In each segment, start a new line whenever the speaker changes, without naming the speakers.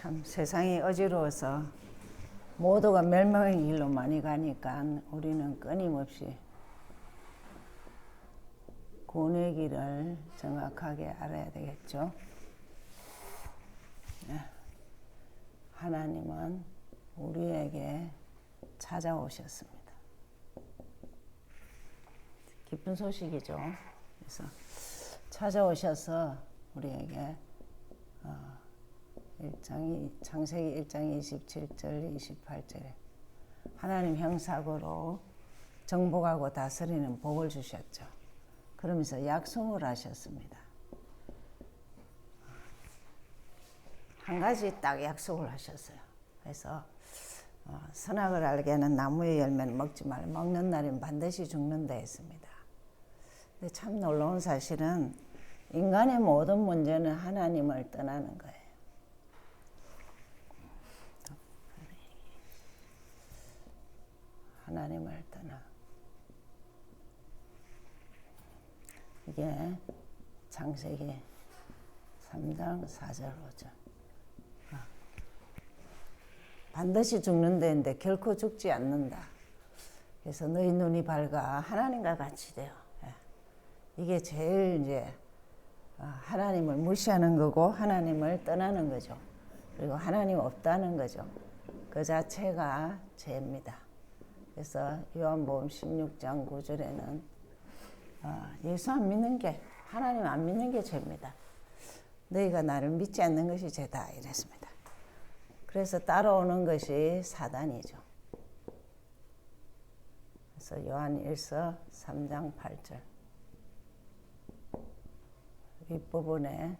참 세상이 어지러워서 모두가 멸망의 길로 많이 가니까 우리는 끊임없이 구원의 길을 정확하게 알아야 되겠죠. 하나님은 우리에게 찾아오셨습니다. 기쁜 소식이죠. 그래서 찾아오셔서 우리에게 창세기 1장 27절 28절에 하나님 형상으로 정복하고 다스리는 복을 주셨죠. 그러면서 약속을 하셨습니다. 한 가지 딱 약속을 하셨어요. 그래서 선악을 알게 하는 나무의 열매는 먹지 말라. 먹는 날엔 반드시 죽는다 했습니다. 근데 참 놀라운 사실은 인간의 모든 문제는 하나님을 떠나는 거예요. 하나님을 떠나. 이게 창세기 3장 4절 5절. 반드시 죽는다는데 결코 죽지 않는다. 그래서 너희 눈이 밝아 하나님과 같이 돼요. 이게 제일 이제 하나님을 무시하는 거고 하나님을 떠나는 거죠. 그리고 하나님 없다는 거죠. 그 자체가 죄입니다. 그래서 요한복음 16장 9절에는 예수 안 믿는 게, 하나님 안 믿는 게 죄입니다. 너희가 나를 믿지 않는 것이 죄다 이랬습니다. 그래서 따라오는 것이 사단이죠. 그래서 요한 1서 3장 8절 윗부분에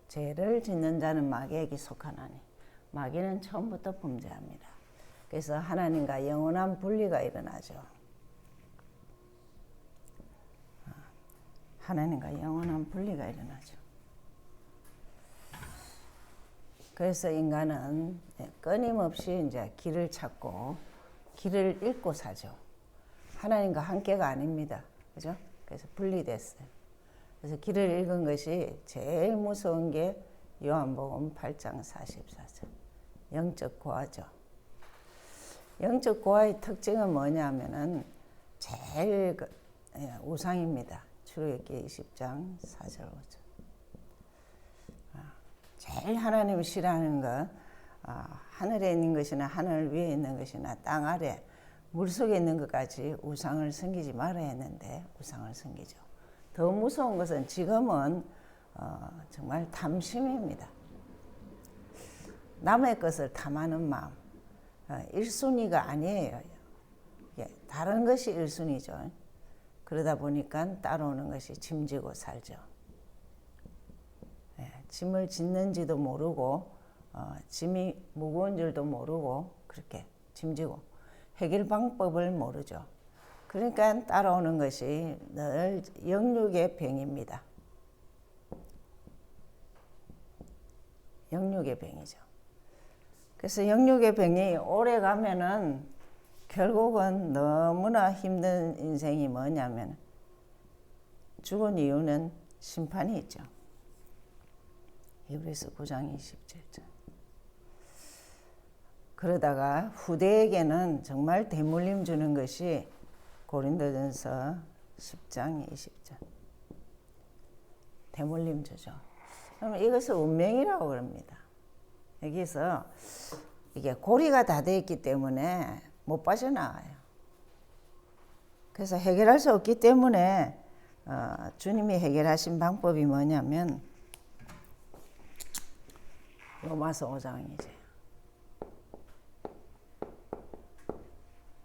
죄를 짓는 자는 마귀에게 속하나니 마귀는 처음부터 범죄합니다. 그래서 하나님과 영원한 분리가 일어나죠. 하나님과 영원한 분리가 일어나죠. 그래서 인간은 끊임없이 이제 길을 찾고 길을 잃고 사죠. 하나님과 함께가 아닙니다. 그죠? 그래서 분리됐어요. 그래서 길을 잃은 것이 제일 무서운 게 요한복음 8장 44절. 영적 고아죠. 영적 고아의 특징은 뭐냐면은 제일 우상입니다. 출애굽기 20장 4절 5절. 제일 하나님을 싫어하는 것, 하늘에 있는 것이나 하늘 위에 있는 것이나 땅 아래 물속에 있는 것까지 우상을 섬기지 말아야 했는데 우상을 섬기죠. 더 무서운 것은 지금은 정말 탐심입니다. 남의 것을 탐하는 마음. 1순위가 아니에요. 다른 것이 1순위죠. 그러다 보니까 따라오는 것이 짐지고 살죠. 짐을 짓는지도 모르고 짐이 무거운 줄도 모르고 그렇게 짐지고 해결 방법을 모르죠. 그러니까 따라오는 것이 늘 영육의 병입니다. 영육의 병이죠. 그래서 영육의 병이 오래 가면은 결국은 너무나 힘든 인생이 뭐냐면 죽은 이유는 심판이 있죠. 히브리서 9장 27절. 그러다가 후대에게는 정말 대물림 주는 것이 고린도전서 10장 20절. 대물림 주죠. 그럼 이것을 운명이라고 그럽니다. 여기서 이게 고리가 다 되어 있기 때문에 못 빠져나와요. 그래서 해결할 수 없기 때문에 주님이 해결하신 방법이 뭐냐면 로마서 5장이죠.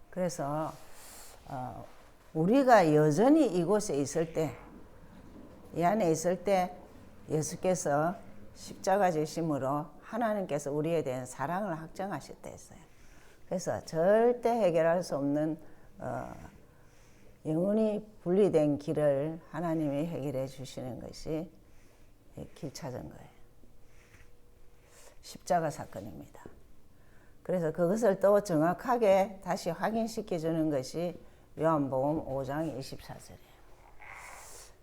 그래서 우리가 여전히 이곳에 있을 때, 이 안에 있을 때 예수께서 십자가 지심으로 하나님께서 우리에 대한 사랑을 확정하셨다 했어요. 그래서 절대 해결할 수 없는 영원히 분리된 길을 하나님이 해결해 주시는 것이 길 찾은 거예요. 십자가 사건입니다. 그래서 그것을 또 정확하게 다시 확인시켜 주는 것이 요한복음 5장 24절이에요.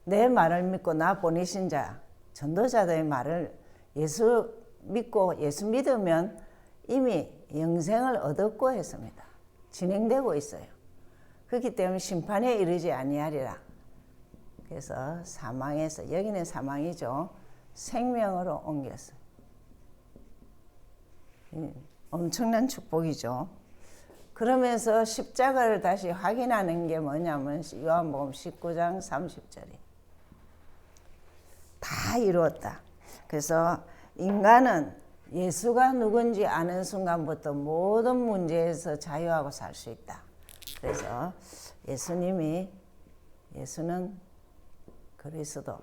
내 말을 믿고 나 보내신 자, 전도자들의 말을 예수 믿고 예수 믿으면 이미 영생을 얻었고 했습니다. 진행되고 있어요. 그렇기 때문에 심판에 이르지 아니하리라. 그래서 사망에서, 여기는 사망이죠. 생명으로 옮겼어요. 엄청난 축복이죠. 그러면서 십자가를 다시 확인하는 게 뭐냐면 요한복음 19장 30절이 다 이루었다. 그래서 인간은 예수가 누군지 아는 순간부터 모든 문제에서 자유하고 살 수 있다. 그래서 예수는 그리스도,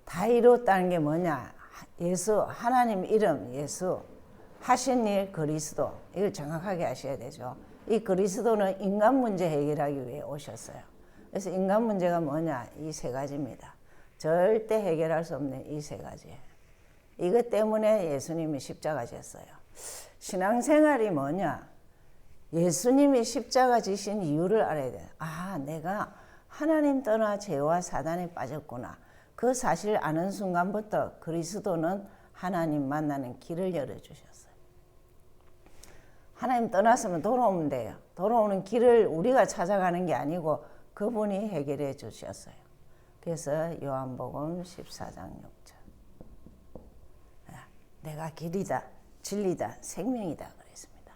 다 이뤘다는 게 뭐냐? 예수, 하나님 이름 예수, 하신 일 그리스도, 이걸 정확하게 아셔야 되죠. 이 그리스도는 인간 문제 해결하기 위해 오셨어요. 그래서 인간 문제가 뭐냐? 이 세 가지입니다. 절대 해결할 수 없는 이 세 가지. 이것 때문에 예수님이 십자가 졌어요. 신앙생활이 뭐냐? 예수님이 십자가 지신 이유를 알아야 돼요. 아, 내가 하나님 떠나 죄와 사단에 빠졌구나. 그 사실을 아는 순간부터 그리스도는 하나님 만나는 길을 열어주셨어요. 하나님 떠났으면 돌아오면 돼요. 돌아오는 길을 우리가 찾아가는 게 아니고 그분이 해결해 주셨어요. 그래서 요한복음 14장 6절. 내가 길이다, 진리다, 생명이다 그랬습니다.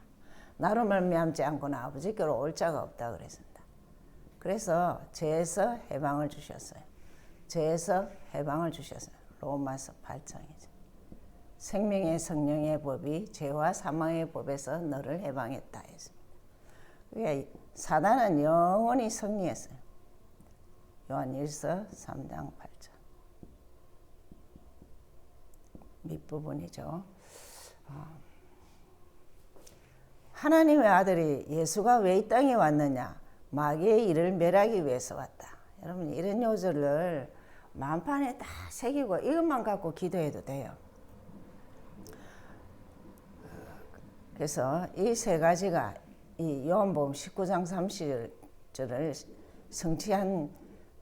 나로 말미암지 않고는 아버지께로 올 자가 없다 그랬습니다. 그래서 죄에서 해방을 주셨어요. 죄에서 해방을 주셨어요. 로마서 8장이죠. 생명의 성령의 법이 죄와 사망의 법에서 너를 해방했다 했습니다. 그러니까 사단은 영원히 승리했어요. 요한일서 3장 8절. 밑부분이죠. 하나님의 아들이 예수가 왜 이 땅에 왔느냐? 마귀의 일을 멸하기 위해서 왔다. 여러분 이런 요절을 만판에 다 새기고 이것만 갖고 기도해도 돼요. 그래서 이 세 가지가 이 요한복음 19장 30절을 성취한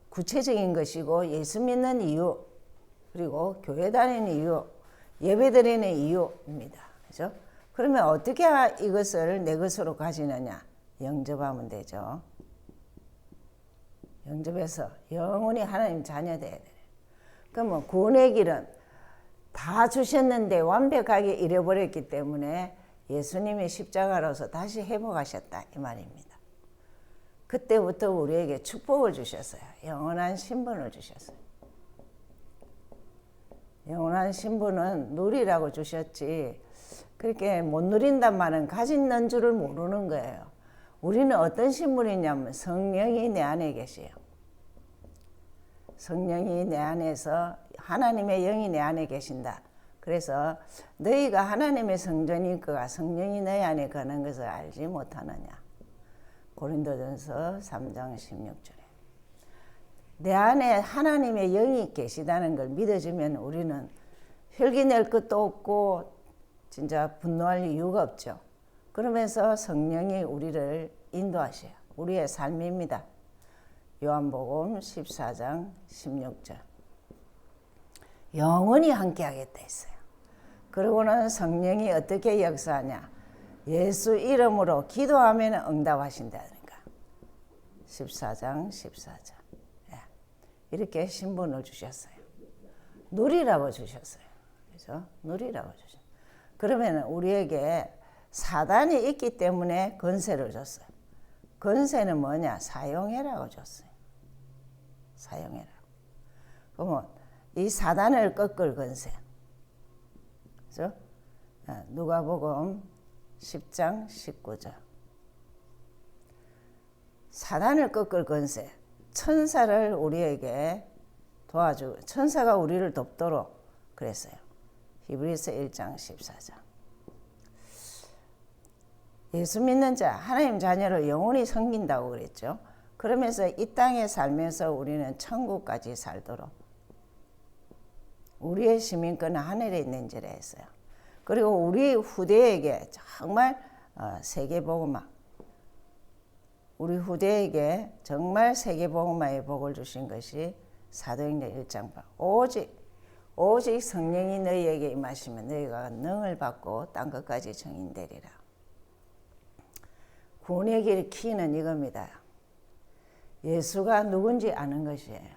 구체적인 것이고 예수 믿는 이유, 그리고 교회 다니는 이유, 예배 드리는 이유입니다. 그죠? 그러면 어떻게 이것을 내 것으로 가지느냐? 영접하면 되죠. 영접해서 영원히 하나님 자녀 돼야 돼요. 그러면 구원의 길은 다 주셨는데 완벽하게 잃어버렸기 때문에 예수님이 십자가로서 다시 회복하셨다 이 말입니다. 그때부터 우리에게 축복을 주셨어요. 영원한 신분을 주셨어요. 영원한 신분은 누리라고 주셨지 그렇게 못 누린단 말은 가진 줄을 모르는 거예요. 우리는 어떤 신분이냐면 성령이 내 안에 계세요. 성령이 내 안에서 하나님의 영이 내 안에 계신다. 그래서 너희가 하나님의 성전일 거가 성령이 너희 안에 거는 것을 알지 못하느냐. 고린도전서 3장 16절에 내 안에 하나님의 영이 계시다는 걸 믿어주면 우리는 혈기 낼 것도 없고 진짜 분노할 이유가 없죠. 그러면서 성령이 우리를 인도하셔요. 우리의 삶입니다. 요한복음 14장 16절 영원히 함께하겠다 했어요. 그러고는 성령이 어떻게 역사하냐. 예수 이름으로 기도하면 응답하신다니까. 14장 14절 이렇게 신분을 주셨어요. 누리라고 주셨어요. 그죠? 누리라고 주셨어요. 그러면 우리에게 사단이 있기 때문에 권세를 줬어요. 권세는 뭐냐? 사용해라고 줬어요. 사용해라. 그러면 이 사단을 꺾을 권세. 그죠? 누가복음 10장 19절. 사단을 꺾을 권세. 천사를 우리에게 도와주고 천사가 우리를 돕도록 그랬어요. 히브리서 1장 14절. 예수 믿는 자, 하나님 자녀를 영원히 섬긴다고 그랬죠. 그러면서 이 땅에 살면서 우리는 천국까지 살도록 우리의 시민권은 하늘에 있는 지라 했어요. 그리고 우리 후대에게 정말 세계복음화 우리 후대에게 정말 세계복음화의 복을 주신 것이 사도행전 1장 오직 성령이 너희에게 임하시면 너희가 능을 받고 땅 끝까지 증인되리라. 구원의 길 키는 이겁니다. 예수가 누군지 아는 것이에요.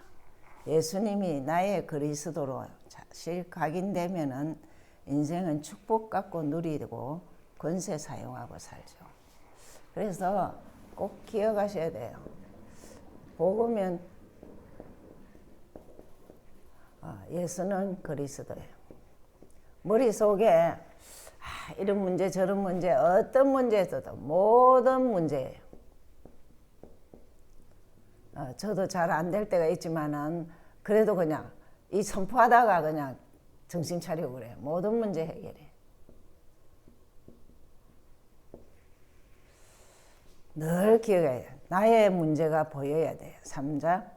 예수님이 나의 그리스도로 사실 각인되면은 인생은 축복 갖고 누리고 권세 사용하고 살죠. 그래서 꼭 기억하셔야 돼요. 복음은 예수는 그리스도예요. 머릿속에 이런 문제 저런 문제 어떤 문제에서도 모든 문제예요. 저도 잘 안 될 때가 있지만은 그래도 그냥 이 선포하다가 그냥 정신 차리고 그래요. 모든 문제 해결해. 늘 기억해야 돼요. 나의 문제가 보여야 돼요. 3장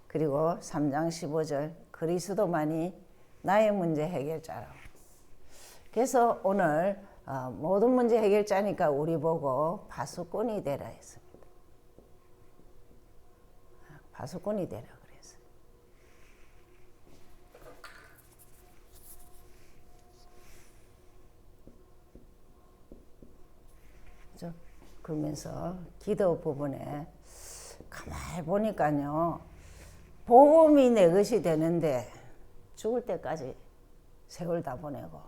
그리고 3장 15절 그리스도만이 나의 문제 해결자라고. 그래서 오늘 모든 문제 해결자니까 우리 보고 파수꾼이 되라 했습니다. 파수꾼이 되라 그랬어요. 그러면서 기도 부분에 가만히 보니까요. 복음이 내 것이 되는데 죽을 때까지 세월 다 보내고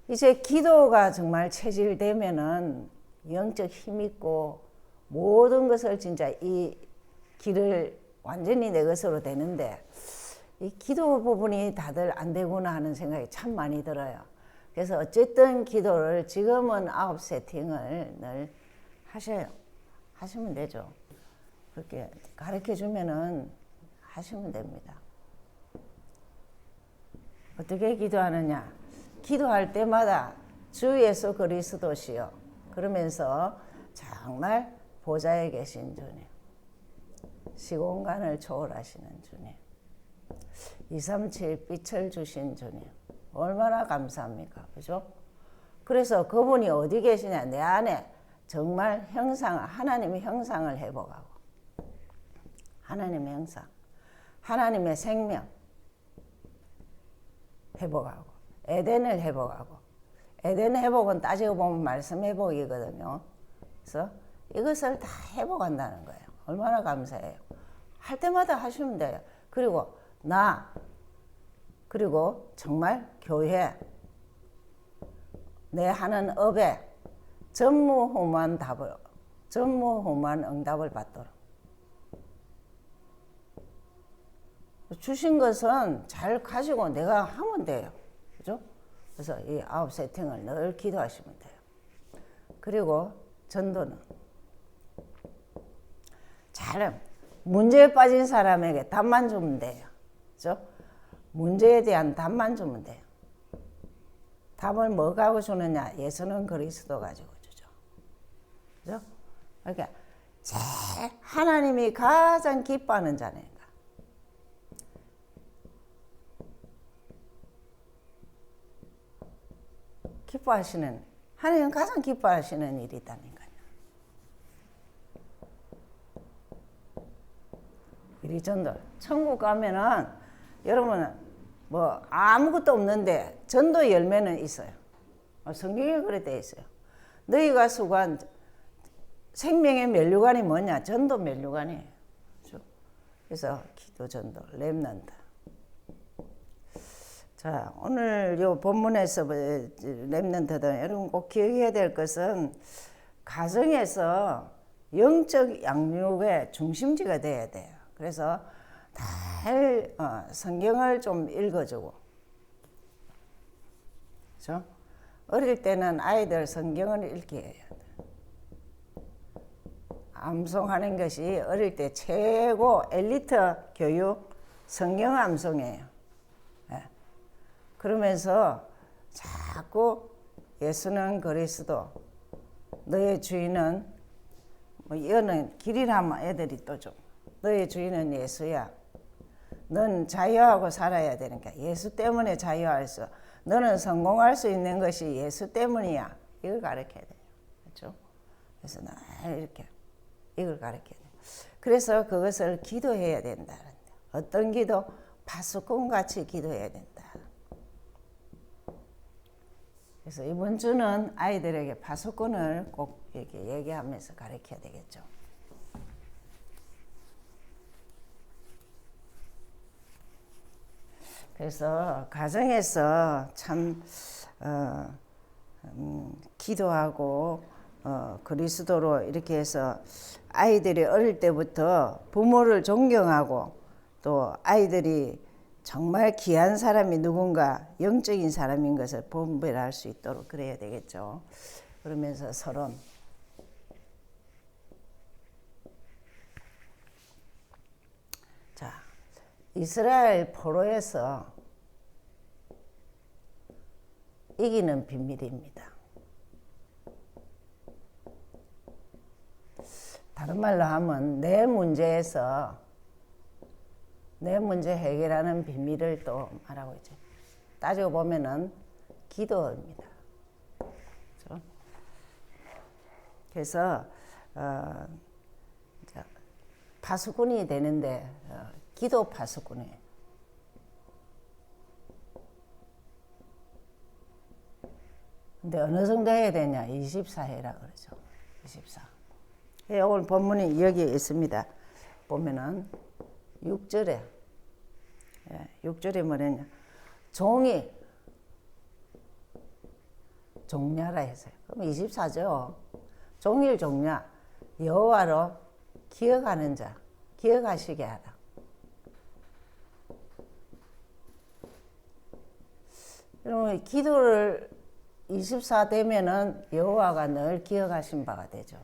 이제 기도가 정말 체질되면은 영적 힘있고 모든 것을 진짜 이 길을 완전히 내 것으로 되는데 이 기도 부분이 다들 안 되구나 하는 생각이 참 많이 들어요. 그래서 어쨌든 기도를 지금은 9 세팅을 늘 하시면 되죠. 그렇게 가르쳐 주면은 하시면 됩니다. 어떻게 기도하느냐? 기도할 때마다 주 예수 그리스도시요. 그러면서 정말 보좌에 계신 주님, 시공간을 초월하시는 주님, 237 빛을 주신 주님, 얼마나 감사합니까? 그죠? 그래서 그분이 어디 계시냐? 내 안에 정말 하나님의 형상을 회복하고, 하나님의 형상, 하나님의 생명 회복하고, 에덴을 회복하고, 에덴 회복은 따지고 보면 말씀 회복이거든요. 그래서 이것을 다 회복한다는 거예요. 얼마나 감사해요. 할 때마다 하시면 돼요. 그리고 그리고 정말 교회, 내 하는 업에 전무후무한 응답을 받도록. 주신 것은 잘 가지고 내가 하면 돼요. 그죠? 그래서 이 9 세팅을 늘 기도하시면 돼요. 그리고 전도는 문제에 빠진 사람에게 답만 주면 돼요. 그죠? 문제에 대한 답만 주면 돼요. 답을 뭐 가지고 주느냐? 예수는 그리스도 가지고 주죠. 그죠? 그러니까 하나님이 가장 기뻐하는 자니까. 하나님은 가장 기뻐하시는 일이 있다니까요. 이리 전도. 천국 가면은 여러분은 뭐 아무것도 없는데 전도 열매는 있어요. 성경에 그래 돼 있어요. 너희가 수고한 생명의 면류관이 뭐냐? 전도 면류관이에요. 그래서 기도, 전도, 렘넌트. 자, 오늘 요 본문에서 렘넌트들 여러분 꼭 기억해야 될 것은 가정에서 영적 양육의 중심지가 돼야 돼요. 그래서 잘 성경을 좀 읽어주고, 그렇죠? 어릴 때는 아이들 성경을 읽게 해야 돼. 암송하는 것이 어릴 때 최고 엘리트 교육 성경 암송이에요. 그러면서 자꾸 예수는 그리스도, 너의 주인은 이거는 길이라면 애들이 또 좀 너의 주인은 예수야. 넌 자유하고 살아야 되니까 예수 때문에 자유할 수, 너는 성공할 수 있는 것이 예수 때문이야. 이걸 가르쳐야 돼요. 그렇죠? 그래서 늘 이렇게 이걸 가르쳐요. 그래서 그것을 기도해야 된다. 어떤 기도? 파수꾼같이 기도해야 된다. 그래서 이번 주는 아이들에게 파수꾼을 꼭 이렇게 얘기하면서 가르쳐야 되겠죠. 그래서 가정에서 참 기도하고 그리스도로 이렇게 해서 아이들이 어릴 때부터 부모를 존경하고 또 아이들이 정말 귀한 사람이 누군가 영적인 사람인 것을 분별할 수 있도록 그래야 되겠죠. 그러면서 서로 자, 이스라엘 포로에서 이기는 비밀입니다. 다른 말로 하면 내 문제에서 내 문제 해결하는 비밀을 또 말하고 있죠. 따지고 보면은 기도입니다. 그렇죠? 그래서 파수꾼이 되는데 기도 파수꾼이에요. 근데 어느 정도 해야 되냐? 24회라 그러죠. 24. 오늘 본문이 여기에 있습니다. 보면은 6절에 6절에 뭐랬냐? 종이 종냐라 했어요. 그럼 24죠. 종일 종냐. 여호와로 기억하는 자, 기억하시게 하라. 그러면 기도를 24 되면은 여호와가 늘 기억하신 바가 되죠.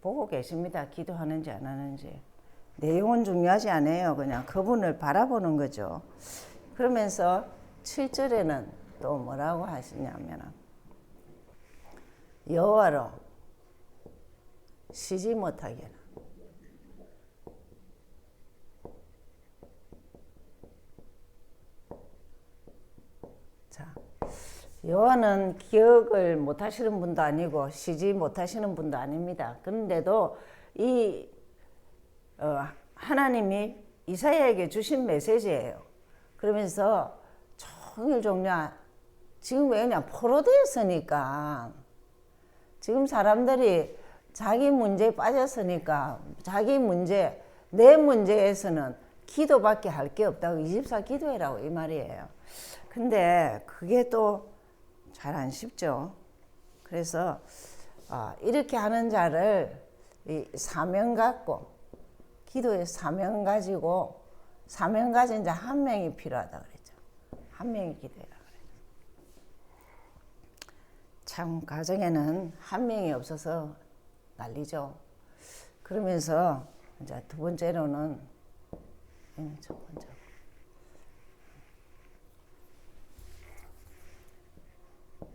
보고 계십니다. 기도하는지 안 하는지. 내용은 중요하지 않아요. 그냥 그분을 바라보는 거죠. 그러면서 7절에는 또 뭐라고 하시냐면 여호와로 쉬지 못하게 하라. 자, 여호와는 기억을 못하시는 분도 아니고 쉬지 못하시는 분도 아닙니다. 그런데도 이 하나님이 이사야에게 주신 메시지예요. 그러면서 종일 종냐. 지금 왜냐? 포로되었으니까. 지금 사람들이 자기 문제에 빠졌으니까 자기 문제, 내 문제에서는 기도밖에 할 게 없다고 24 기도해라고 이 말이에요. 근데 그게 또 잘 안 쉽죠. 그래서 이렇게 하는 자를 이 사명 갖고 기도의 사명 가지고 사명 가진 자 한 명이 필요하다 그랬죠. 한 명이 기도해라 그랬죠. 참 가정에는 한 명이 없어서 난리죠. 그러면서 이제 두 번째로는 첫 번째.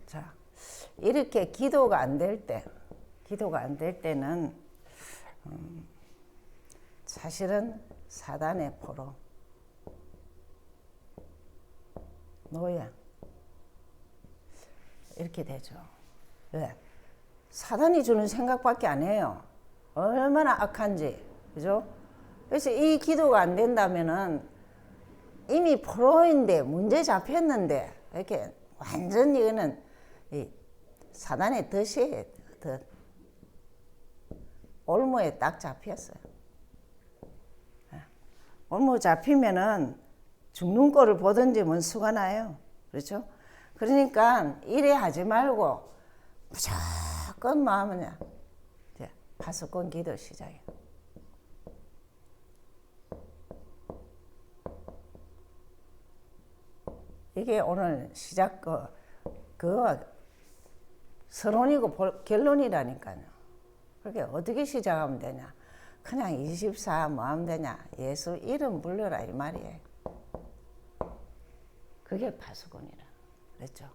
자, 이렇게 기도가 안 될 때는 사실은 사단의 포로, 노예 이렇게 되죠. 왜? 사단이 주는 생각밖에 안 해요. 얼마나 악한지, 그죠? 그래서 이 기도가 안 된다면은 이미 포로인데 문제 잡혔는데 이렇게 완전히 이거는 이 사단의 덫이에요. 덫. 올무에 딱 잡혔어요. 올무 잡히면은 죽는 꼴을 보든지 뭔 수가 나요. 그렇죠? 그러니까 이래 하지 말고 무조건 마음은 파수꾼 기도 시작이에요. 이게 오늘 시작 그거와 서론이고 결론이라니까요. 그렇게 어떻게 시작하면 되냐? 그냥 24 뭐 하면 되냐? 예수 이름 불러라 이 말이에요. 그게 파수꾼이라 그랬죠.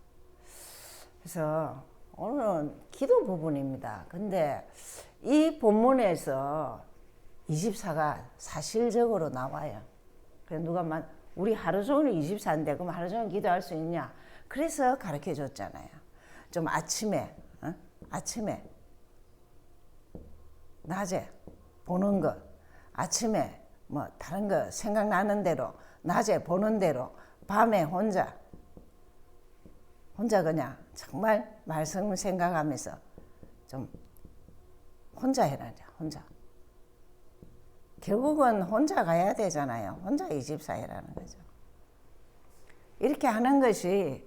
그래서 오늘은 기도 부분입니다. 근데 이 본문에서 24가 사실적으로 나와요. 그래서 누가 우리 하루 종일 24인데 그럼 하루 종일 기도할 수 있냐? 그래서 가르쳐 줬잖아요. 좀 아침에 낮에 보는 것, 아침에 뭐 다른 거 생각나는 대로, 낮에 보는 대로, 밤에 혼자 그냥 정말 말씀을 생각하면서 좀 혼자 해라. 혼자. 결국은 혼자 가야 되잖아요. 혼자 24일하는 거죠. 이렇게 하는 것이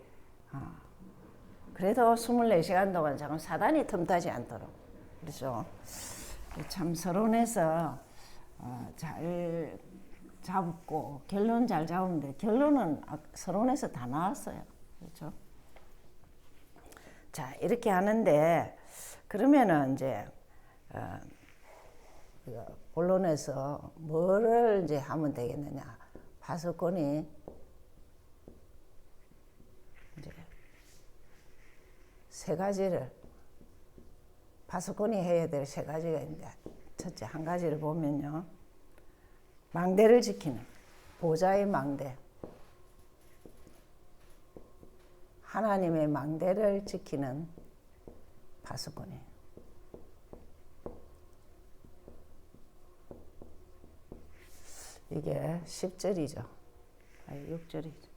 그래도 24시간 동안 자꾸 사단이 틈타지 않도록. 그렇죠. 참 서론에서 잘 잡고 결론 잘 잡으면 돼. 결론은 서론에서 다 나왔어요. 그렇죠. 자, 이렇게 하는데 그러면은 이제 본론에서 뭐를 이제 하면 되겠느냐. 파수꾼이 이제 세 가지를 파수꾼이 해야 될 세 가지가 있는데, 첫째 한 가지를 보면요, 망대를 지키는 보좌의 망대, 하나님의 망대를 지키는 파수꾼이. 이게 10절이죠. 아니 6절이죠.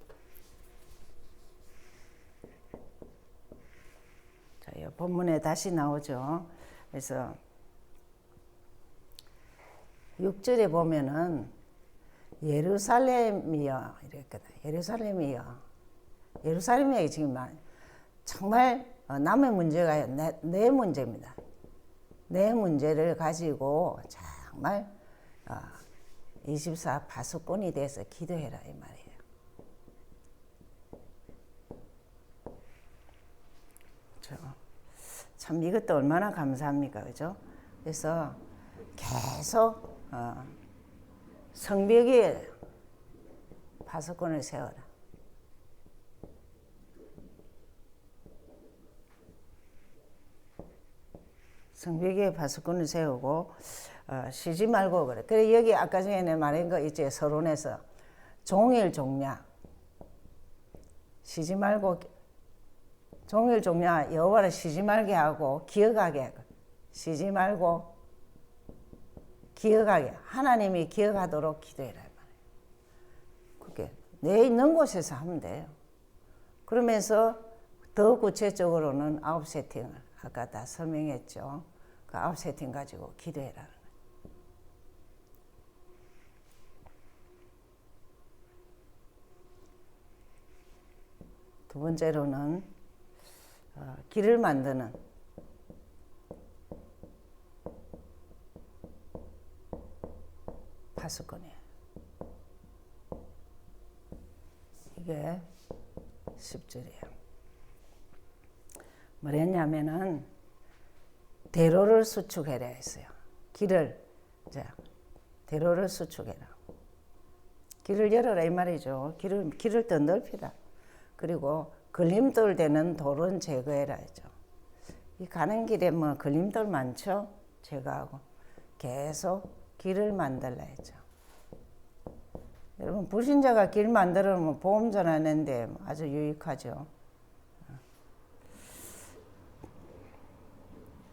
자, 이 본문에 다시 나오죠. 그래서 6절에 보면은 예루살렘이여 이랬거든. 예루살렘이 지금 정말 남의 문제가 내 문제입니다. 내 문제를 가지고 정말 24 파수꾼이 돼서 기도해라 이 말이에요. 참 이것도 얼마나 감사합니까, 그죠? 그래서 계속 성벽 위에 파수꾼을 세워라. 성벽 위에 파수꾼을 세우고 쉬지 말고 그래. 그래 여기 아까 전에 내 말한 거 있지, 서론에서 종일 종냐 쉬지 말고, 종일 종냐 여호와를 쉬지 말게 하고 기억하게 하고, 쉬지 말고 기억하게, 하나님이 기억하도록 기도해라 말이에요. 그게 내 있는 곳에서 하면 돼요. 그러면서 더 구체적으로는 9세팅을 아까 다 설명했죠. 그 9세팅 가지고 기도해라. 두 번째로는 길을 만드는 파수꾼이에요. 이게 10절이에요. 뭐랬냐면은 대로를 수축해라 했어요. 길을, 대로를 수축해라. 길을 열어라 이 말이죠. 길을 더 넓히라. 그리고 걸림돌 되는 돌은 제거해라 했죠. 이 가는 길에 뭐 걸림돌 많죠? 제거하고 계속 길을 만들라 했죠. 여러분 불신자가 길 만들어 놓으면 보험 전화내는데 아주 유익하죠.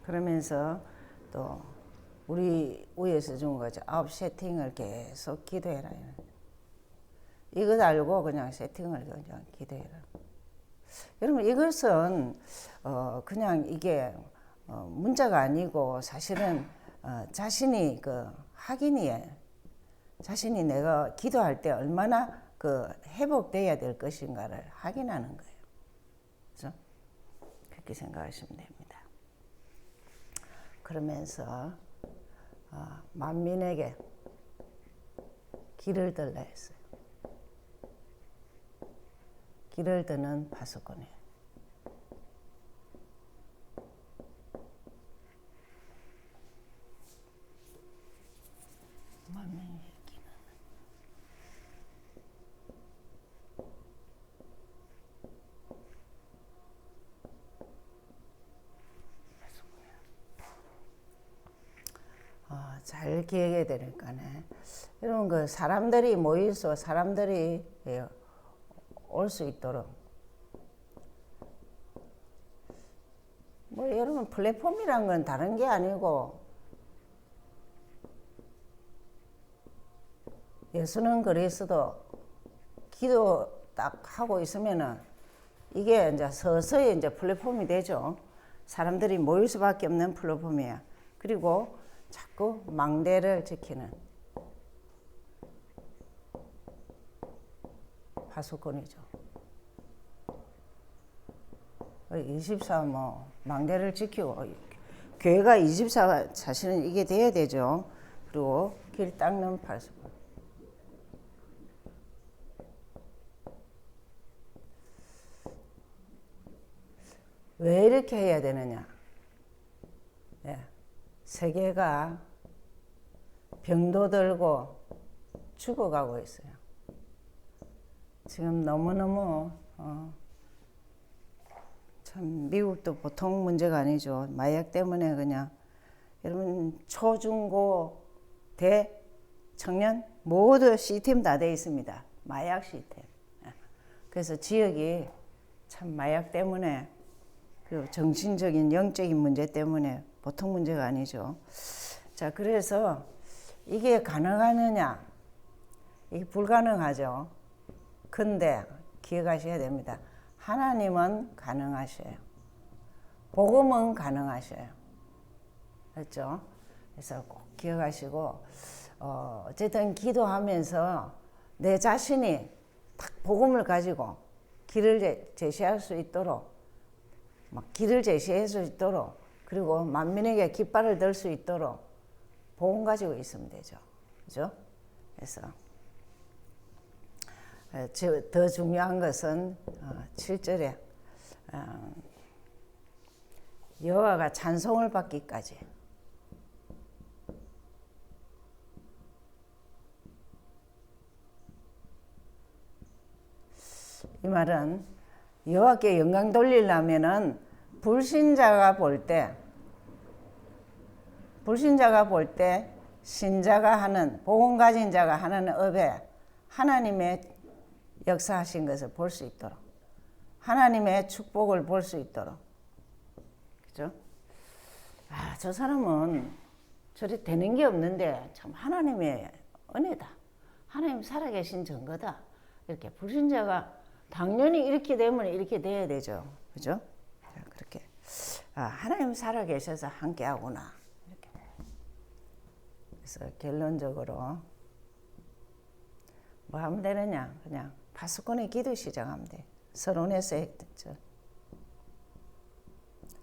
그러면서 또 우리 위에서 준 거죠. 9세팅을 계속 기도해라. 이것 알고 그냥 세팅을 그냥 기도해라. 여러분 이것은 그냥 이게 문자가 아니고 사실은 자신이 확인이에요. 자신이 내가 기도할 때 얼마나 회복돼야 될 것인가를 확인하는 거예요. 그렇죠? 그렇게 생각하시면 됩니다. 그러면서 만민에게 길을 들라 했어요. 길을 드는 파수꾼이에요. 만민에게 길을 잘 기억해야 되니까네. 여러분 사람들이 모여서 사람들이 올 수 있도록 뭐 여러분 플랫폼이란 건 다른 게 아니고 예수는 그리스도 기도 딱 하고 있으면은 이게 이제 서서히 이제 플랫폼이 되죠. 사람들이 모일 수밖에 없는 플랫폼이야. 그리고 자꾸 망대를 지키는 파수꾼이죠. 24 뭐 망대를 지키고 교회가 24가 사실은 이게 돼야 되죠. 그리고 길 닦는 파수꾼. 왜 이렇게 해야 되느냐? 예, 세계가 병도 들고 죽어가고 있어요. 지금 너무너무 참 미국도 보통 문제가 아니죠. 마약 때문에 그냥 여러분 초중고 대 청년 모두 시스템 다 돼 있습니다. 마약 시스템. 그래서 지역이 참 마약 때문에 그 정신적인 영적인 문제 때문에 보통 문제가 아니죠. 자, 그래서 이게 가능하느냐? 이게 불가능하죠. 근데 기억하셔야 됩니다. 하나님은 가능하셔요. 복음은 가능하셔요. 그렇죠? 그래서 꼭 기억하시고 어쨌든 기도하면서 내 자신이 딱 복음을 가지고 길을 제시할 수 있도록 막 길을 제시할 수 있도록 그리고 만민에게 깃발을 들 수 있도록 복음 가지고 있으면 되죠. 그죠? 그래서 더 중요한 것은 7절에 여호와가 찬송을 받기까지. 이 말은 여호와께 영광 돌리려면은 불신자가 볼 때 신자가 하는 복음 가진 자가 하는 업에 하나님의 역사하신 것을 볼 수 있도록 하나님의 축복을 볼 수 있도록 그죠? 아, 저 사람은 저리 되는 게 없는데 참 하나님의 은혜다. 하나님 살아계신 증거다. 이렇게 불신자가 당연히 이렇게 되면 이렇게 돼야 되죠. 그죠? 자, 그렇게 하나님 살아계셔서 함께하구나. 이렇게. 그래서 결론적으로 뭐 하면 되느냐? 그냥 파수꾼의 기도 시작하면 돼. 서론에서 했죠.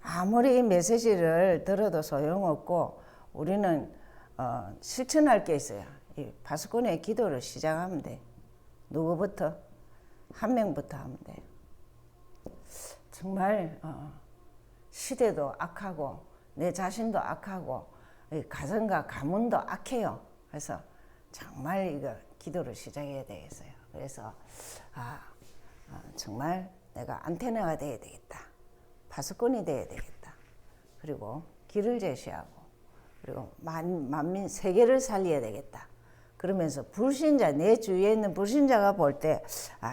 아무리 이 메시지를 들어도 소용없고 우리는 실천할 게 있어요. 이 파수꾼의 기도를 시작하면 돼. 누구부터? 한 명부터 하면 돼. 정말 시대도 악하고 내 자신도 악하고 가정과 가문도 악해요. 그래서 정말 이거 기도를 시작해야 되겠어요. 그래서 정말 내가 안테나가 돼야 되겠다. 파수꾼이 돼야 되겠다. 그리고 길을 제시하고 그리고 만민 세계를 살려야 되겠다. 그러면서 불신자, 내 주위에 있는 불신자가 볼 때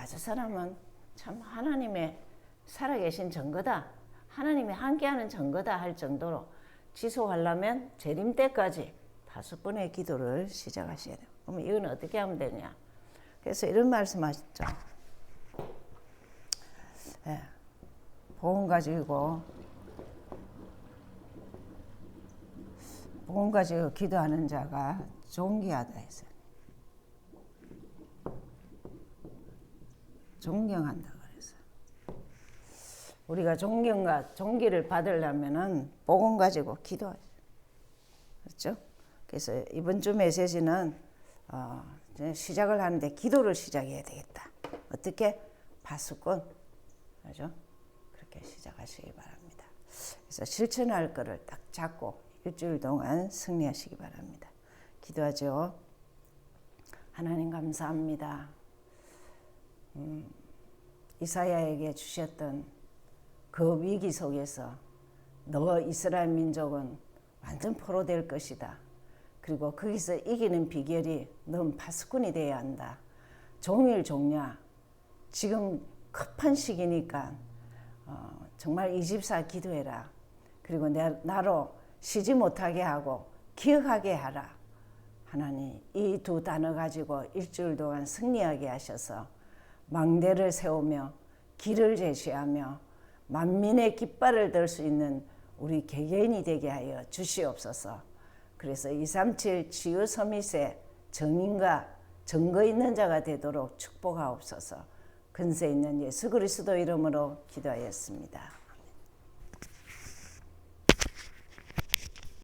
저 사람은 참 하나님의 살아계신 증거다. 하나님이 함께하는 증거다 할 정도로 지속하려면 재림 때까지 파수꾼의 기도를 시작하셔야 돼요. 그럼 이건 어떻게 하면 되냐? 그래서 이런 말씀하셨죠. 예, 복음 가지고 기도하는 자가 존귀하다 했어요. 존경한다 그래서 우리가 존경과 존귀를 받으려면은 복음 가지고 기도하죠. 그렇죠? 그래서 이번 주 메시지는 시작을 하는데 기도를 시작해야 되겠다. 어떻게? 파수꾼. 그렇죠? 그렇게 시작하시기 바랍니다. 그래서 실천할 거를 딱 잡고 일주일 동안 승리하시기 바랍니다. 기도하죠. 하나님 감사합니다. 이사야에게 주셨던 그 위기 속에서 너 이스라엘 민족은 완전 포로될 것이다. 그리고 거기서 이기는 비결이 넌 파수꾼이 돼야 한다. 종일 종냐. 지금 급한 시기니까 정말 24 기도해라. 그리고 나로 쉬지 못하게 하고 기억하게 하라. 하나님 이 두 단어 가지고 일주일 동안 승리하게 하셔서 망대를 세우며 길을 제시하며 만민의 깃발을 들 수 있는 우리 개개인이 되게 하여 주시옵소서. 그래서 237 치유 서밋의 정인과 증거 있는 자가 되도록 축복하옵소서. 근세 있는 예수 그리스도 이름으로 기도하였습니다.